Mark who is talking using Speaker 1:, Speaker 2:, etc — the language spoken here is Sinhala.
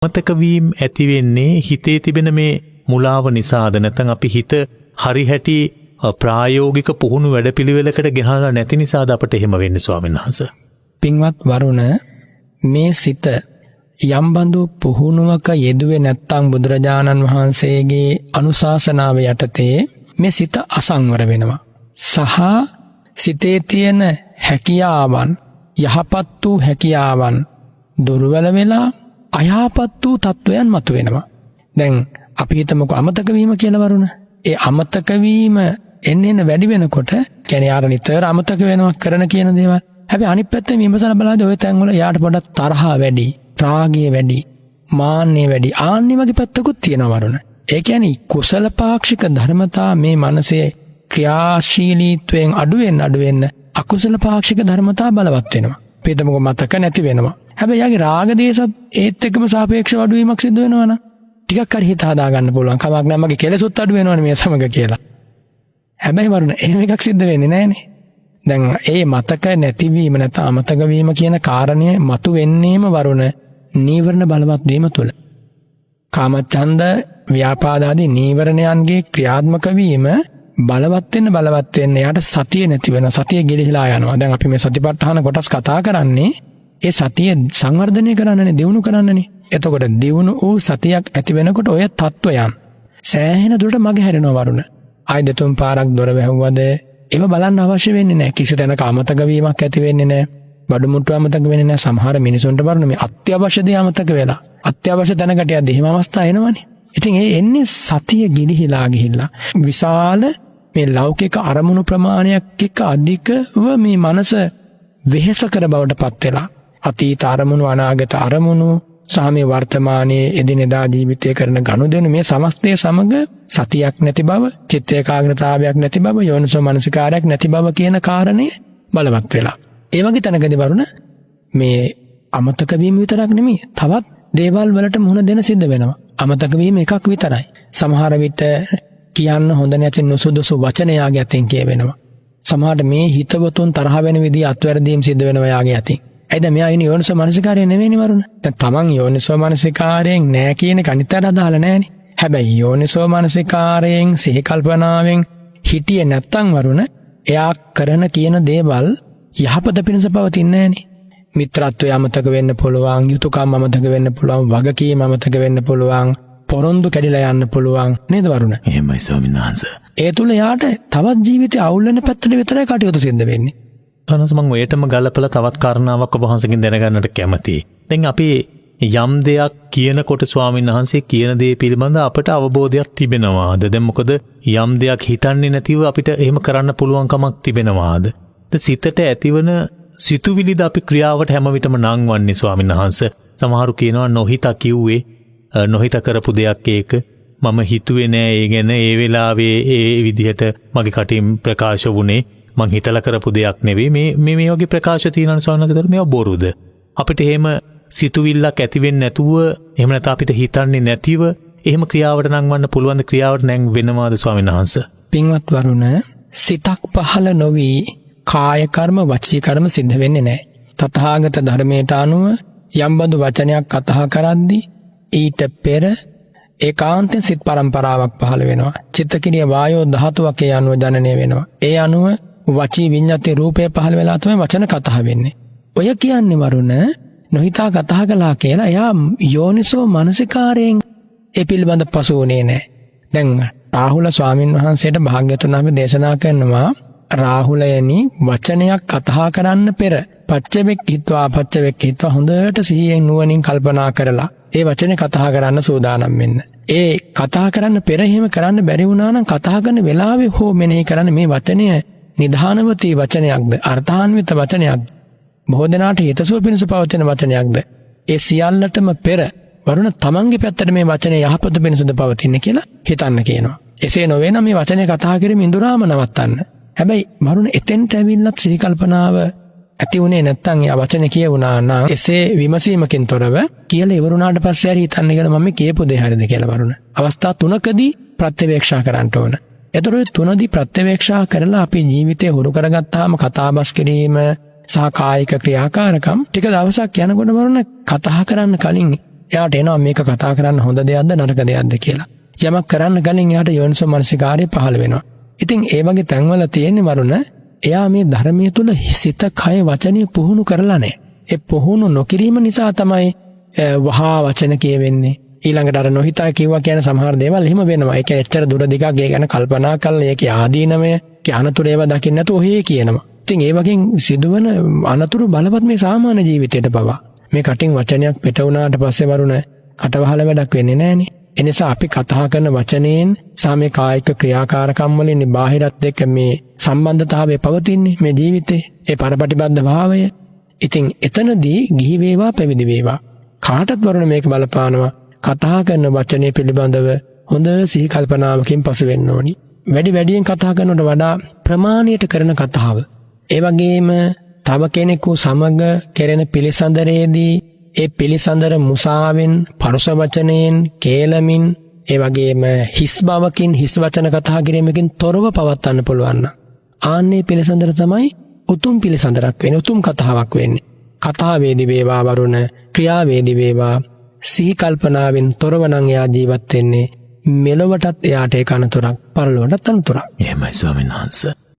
Speaker 1: අමතක වීම ඇති වෙන්නේ හිතේ තිබෙන මේ මුලාව නිසාද නැත්නම් අපි හිත හරි හැටි ප්‍රායෝගික පුහුණු වැඩපිළිවෙලකට ගහලා නැති නිසාද අපට එහෙම වෙන්නේ ස්වාමීන් වහන්සේ?
Speaker 2: පින්වත් වරුණ, මේ සිත යම් බඳු පුහුණුවක යෙදුවේ නැත්නම් බුදුරජාණන් වහන්සේගේ අනුශාසනාව යටතේ මේ සිත අසංවර වෙනවා. සහ සිතේ තියෙන හැකියාවන්, යහපත් වූ හැකියාවන් දුර්වල වෙලා අයහපත් වූ තත්වයන් මතුවෙනවා. දැන් අපි හිතමුකෝ අමතක වීම කියලා වරුණ. ඒ අමතක වීම එන්න වැඩි වෙනකොට කියන්නේ යාර නිතර අමතක වෙනවා කරන කියන දේවල්. හැබැයි අනිත් පැත්තෙන් විමසලා බලද්දී ওই තැන් වල යාට පොඩක් තරහ වැඩි, රාගය වැඩි, මාන්නය වැඩි, ආන්නේ වගේ පැත්තකුත් තියෙනවා වරුණ. ඒ කියන්නේ කුසල පාක්ෂික ධර්මතා මේ මනසේ ක්‍රියාශීලීත්වයෙන් අඩුවෙන්න අකුසල පාක්ෂික ධර්මතා බලවත් වෙනවා. පිටමක මතක නැති වෙනවා. හැබැයි යාගේ රාග දේශත් ඒත් එක්කම සාපේක්ෂව අඩුවීමක් සිදු වෙනවනම් ටිකක් හරි හිත හදා ගන්න පුළුවන්. කමක් නැහැ මගේ කෙලෙසුත් අඩු වෙනවනේ මේ සමග කියලා. හැබැයි වරුණ එහෙම එකක් සිද්ධ වෙන්නේ නැහනේ. දැන් ඒ මතක නැතිවීම නැත්නම් අමතක වීම කියන කාරණය මතු වෙන්නේම වරුණ නීවරණ බලවත් වීම තුළ. කාමච්ඡන්ද ව්‍යාපාද ආදී නීවරණයන්ගේ ක්‍රියාත්මක වීම බලවත් වෙන්න යාට සතිය නැති වෙනවා. සතිය ගිලිහිලා යනවා. දැන් අපි මේ සතිපට්ඨාන කොටස් කතා කරන්නේ ඒ සතිය සංවර්ධනය කරන්නනේ, දියුණු කරන්නනේ. එතකොට දියුණු වූ සතියක් ඇති වෙනකොට ඔය තත්වයන් සෑහෙන දුරට මගේ හැරෙනවා වරුණ. ආයි දෙතුන් පාරක් දොර වැහුවද ඒව බලන්න අවශ්‍ය වෙන්නේ නැහැ. කිසි තැනක අමතක වීමක් ඇති වෙන්නේ නැහැ. බඩු මුට්ටු අමතක වෙන්නේ නැහැ. සමහර මිනිසුන්ට වරුණ මේ අත්‍යවශ්‍ය දේ අමතක වෙලා අත්‍යවශ්‍ය තැනකට යද්දී එහෙම අවස්ථා එනවනේ. ඉතින් ඒ එන්නේ සතිය ගිලිහිලා ගිහිල්ලා විශාල මේ ලෞකික අරමුණු ප්‍රමාණයක් එක්ක අධිකව මේ මනස වෙහෙසකර බවට පත් වෙලා අතීත අරමුණු, අනාගත අරමුණු සහ මේ වර්තමානයේ එදිනෙදා ජීවිතය කරන ගනුදෙනු මේ සමස්තය සමග සතියක් නැති බව, චිත්ත ඒකාග්‍රතාවයක් නැති බව, යෝනිසෝ මනසිකාරයක් නැති බව කියන කාරණය බලවත් වෙලා. ඒ වගේ තැනකදී වරුණ මේ අමතක වීම විතරක් නෙමෙයි, තවත් දේවල් වලට මුහුණ දෙන සිද්ධ වෙනවා. අමතක වීම එකක් විතරයි. සමහර විට කියන්න හොඳ නැති නුසුදුසු වචන යාගේ අතින් කියවෙනවා. සමහරට මේ හිතවතුන් තරහ වෙන විදිහ අත්වැරදීම් සිද්ධ වෙනවා යාගේ අතින්. ඇයිද මෙයා ඉන්නේ යෝනිසෝ මනසිකාරය නෙවෙයිනේ වරුණ. දැන් තමන් යෝනිසෝ මනසිකාරයෙන් නෑ කියන කණිතර අදාළ නෑනේ. හැබැයි යෝනිසෝ මනසිකාරයෙන් සිහි කල්පනාවෙන් හිටියේ නැත්තම් වරුණ එයා කරන කියන දේවල් යහපත පිණිස පවතින්නේ නෑනේ. මිත්‍රත්වය අමතක වෙන්න පුළුවන්, යුතුයකම් අමතක වෙන්න පුළුවන්, වගකීම් අමතක වෙන්න පුළුවන්, පොරොන්දු කැඩිලා යන්න පුළුවන් නේද වරුණ?
Speaker 1: එහෙමයි ස්වාමීන් වහන්සේ.
Speaker 2: ඒ තුල යාට තවත් ජීවිතය අවුල් වෙන පැත්තට විතරයි කටයුතු සිද්ධ වෙන්නේ.
Speaker 1: අනස මම ඔයටම ගලපලා තවත් කාරණාවක් ඔබ වහන්සේගෙන් දැනගන්නට කැමතියි. දැන් අපි යම් දෙයක් කියනකොට ස්වාමීන් වහන්සේ කියන දේ පිළිබඳ අපට අවබෝධයක් තිබෙනවාද? දැන් මොකද යම් දෙයක් හිතන්නේ නැතිව අපිට එහෙම කරන්න පුළුවන් කමක් තිබෙනවාද? සිතට ඇතිවන සිතුවිලිද අපි ක්‍රියාවට හැම විටම නංවන්නේ ස්වාමීන් වහන්සේ. සමහරු කියනවා නොහිතා කිව්වේ, නොහිතා කරපු දෙයක් ඒක මම හිතුවේ නෑ ඒ ගැන, ඒ වෙලාවේ ඒ විදිහට මගේ කටින් ප්‍රකාශ වුණේ මං හිතලා කරපු දෙයක් නෙවෙයි. මේ වගේ ප්‍රකාශ තියෙනවා ස්වාමීන් වහන්සේ. මේවා බොරුද? අපිට එහෙම සිතුවිල්ලක් ඇති වෙන්නේ නැතුව, එහෙම නැත්නම් අපිට හිතන්නේ නැතිව එහෙම ක්‍රියාවට නංවන්න පුළුවන් ද? ක්‍රියාවට නැං වෙනවාද ස්වාමීන් වහන්සේ?
Speaker 2: පින්වත් වරුණ, සිතක් පහළ නොවි කාය කර්ම, වචී කර්ම සිද්ධ වෙන්නේ නැහැ. තථාගත ධර්මයට අනුව යම්බඳු වචනයක් කතා කරද්දී ඊට පෙර ඒකාන්තයෙන් සිත් පරම්පරාවක් පහළ වෙනවා. චිත්තක්‍රියා වායෝ ධාතුවක් ඒ අනුව ජනනය වෙනවා. ඒ අනුව වචී විඤ්ඤාති රූපය පහළ වෙලා තමයි වචන කතා වෙන්නේ. ඔය කියන්නේ වරුණ නොහිතා කතා කළා කියලා එයා යෝනිසෝ මනසිකාරයෙන් ඒ පිළිබඳ පසුුනේ නැහැ. දැන් රාහුල ස්වාමීන් වහන්සේට භාග්‍යවතුන් වහන්සේ දේශනා කරනවා, රාහුලයනි වචනයක් කතා කරන්න පෙර පච්චවෙක්ඛිත්වා අපච්චවෙක්ඛිත්වා හොඳට සිහියෙන් නුවණින් කල්පනා කරලා ඒ වචනේ කතා කරන්න සූදානම් වෙන්න. ඒ කතා කරන්න පෙර එහෙම කරන්න බැරි වුණා නම් කතා කරන වෙලාවේ හෝ මෙනෙහි කරන්න මේ වචනය නිධානවතී වචනයක්ද, අර්ථාන්විත වචනයක්ද, බොහෝ දෙනාට හිතසුව පිණිස පවතින වචනයක්ද? ඒ සියල්ලටම පෙර වරුණ තමන්ගේ පැත්තට මේ වචනේ යහපත පිණිසද පවතින්නේ කියලා හිතන්න කියනවා. එසේ නොවේ නම් මේ වචනේ කතා කිරීම ඉඳුරාම නවත්තන්න. හැබැයි වරුණ එතෙන්ට ඇවිල්ලත් සිහි කල්පනාව ඇති උනේ නැත්තම් යා වචනේ කියවුණා නම් එසේ විමසීමකින් තොරව කියලා ඉවරුණාට පස්සේ හරි හිතන්න කියලා මම මේ කියපු දේ හරිද කියලා වරුණ. අවස්ථා තුනකදී ප්‍රත්‍යවේක්ෂා කරන්න ඕන. ඒතර ඔය තුනදී ප්‍රත්‍යවේක්ෂා කරලා අපි ජීවිතේ හුරු කරගත්තාම කතාබස් කිරීම සහ කායික ක්‍රියාකාරකම් ටික දවසක් යනකොට වරුණ කතා කරන්න කලින් එයාට එනවා මේක කතා කරන්න හොඳ දෙයක්ද නරක දෙයක්ද කියලා. යමක් කරන්න කලින් එයාට යෝනිසෝ මනසිකාරය පහළ වෙනවා. ඉතින් ඒ වගේ තැන්වල තියෙන්නේ වරුණ එයා මේ ධර්මයේ තුල සිත කය වචනය පුහුණු කරලා නැහැ. ඒ පුහුණු නොකිරීම නිසා තමයි වහා වචන කියවෙන්නේ. ඊළඟට අර නොහිතා කිව්වා කියන සමහර දේවල් එහෙම වෙනවා. ඒක එච්චර දුර දිගක් ඒ ගැන කල්පනා කරලා ඒකේ ආදීනමය අනතුරු ඒවා දකින්න නැතුව ඔහේ කියනවා. ඉතින් ඒ වගේ සිදුවන අනතුරු බලවත් මේ සාමාන්‍ය ජීවිතයට පවා. මේ කටින් වචනයක් පිට වුණාට පස්සේ වරුණ කටවහල වැඩක් වෙන්නේ නැහනේ. එනිසා අපි කතා කරන වචනයෙන් සාමේ කායික ක්‍රියාකාරකම් වලින් බාහිරත් එක්ක මේ සම්බන්ධතාවය පවතින්නේ මේ ජීවිතේ. ඒ පරපටිබද්ධ භාවය. ඉතින් එතනදී ගිහි වේවා පැවිදි වේවා කාටත් වරුණ මේක බලපානවා. කතා කරන වචනේ පිළිබඳව හොඳ සිහි කල්පනාවකින් පසු වෙන්න ඕනි. වැඩියෙන් කතා කරනවට වඩා ප්‍රමාණයට කරන කතාව. ඒ වගේම තව කෙනෙකු සමග කෙරෙන පිළිසඳරේදී ඒ පිළිසඳර මුසාවෙන්, පරුෂ වචනයෙන්, කේලමින්, ඒ වගේම හිස් බවකින්, හිස් වචන කතා කිරීමකින් තොරව පවත්වන්න පුළුවන්. ආන්නේ පිළිසඳර තමයි උතුම් පිළිසඳරක් වෙන්නේ, උතුම් කතාවක් වෙන්නේ. කතාවේදී වේවා වරුණ, ක්‍රියාවේදී වේවා සිහි කල්පනාවෙන් තොරව නම් එයා ජීවත් වෙන්නේ. මෙලොවටත් එයාට ඒක අනතුරක්, පරලොවටත් අනතුරක්.
Speaker 1: එහෙමයි ස්වාමීන් වහන්සේ.